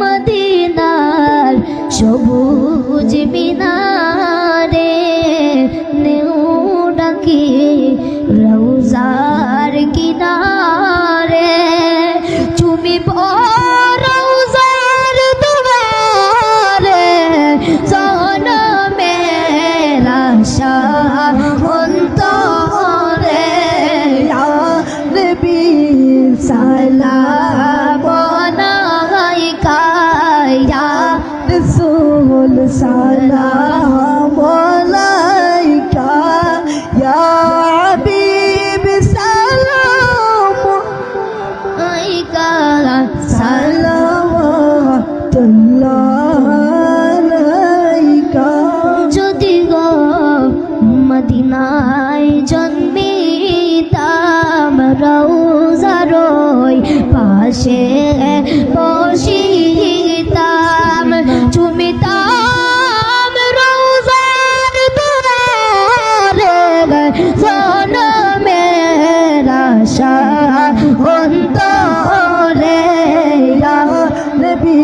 মদিনার সবুজ মিনারে নেউ ডাকি রওজার কিনারে তুমি রওজার দুয়ারে জনমের আশা অন্তরে ইয়া নবী সালাম আলাইকা ইয়া রাসূল সালাম আলাইকা ইয়া হাবিব সালাম আলাইকা সালাওয়াতুল্লাহ আলাইকা যদি গো মদিনায় জন্মিতাম রওজার ওই পাশে বসিতাম চুমিতাম রওজার দুয়ারে জনমের আশা অন্তরে ইয়া নবী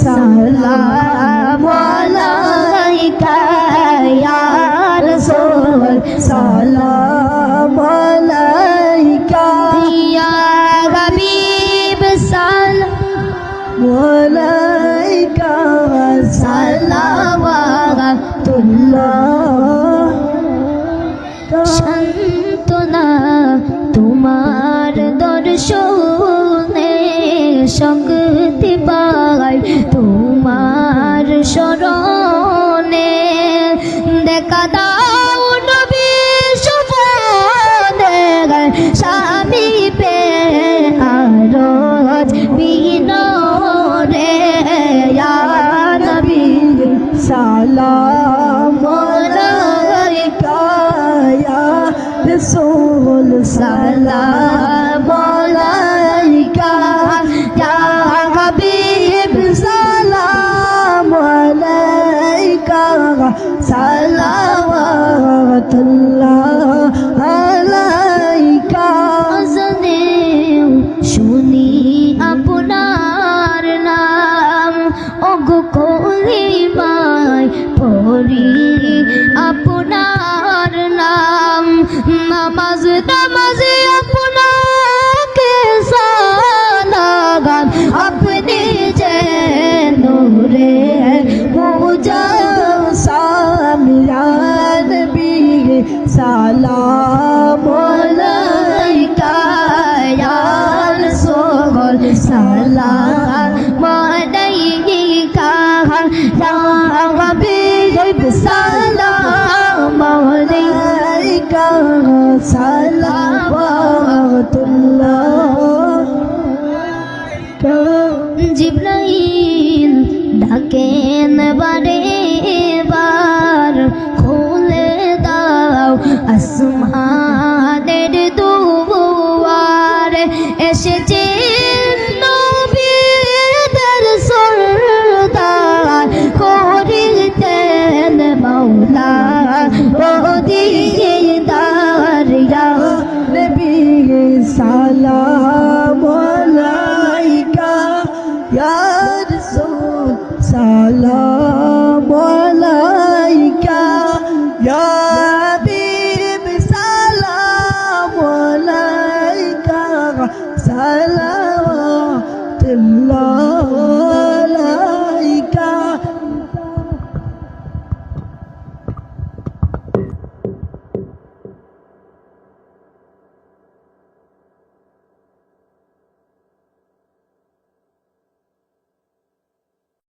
সালাম আলাইকা ইয়া রাসূল সালাম আলাইকা ইয়া হাবিব সালাম আলাইকা সালাওয়াতুল্লাহ শান্তনা তোমার দর্শনে শক্তি পাই তোমার শরণে দেখা দাও নবী সুবনে স্বামী পে আরজ বিনরে ইয়া নবী সালাম আলাইকা ইয়া রাসূল সালাম আলাইকা ইয়া হাবিব সালাম আলাইকা সালাওয়াতুল্লাহ আলাইকা আজানে শুনি আপনার নাম ওগো কলিমায় পড়ি আপনার নাম নামাজ নামাজে আপনাকে সালাম আপনি যে নূরে মুজাসসাম ইয়া নবী সালাম আলাইকা ইয়া রাসূল সালাম আলাইকা ইয়া হাবিব সালাম আলাইকা সালাওয়াতুল্লাহ জিবরাইল ডাকেন বারে বার খুলে দাও আসমানের দুয়ার এসেছে নবীদের সরদার করিতেন মাওলা দিদার ইয়া নবী সালাম আলাইকা ইয়া রাসূল সালাম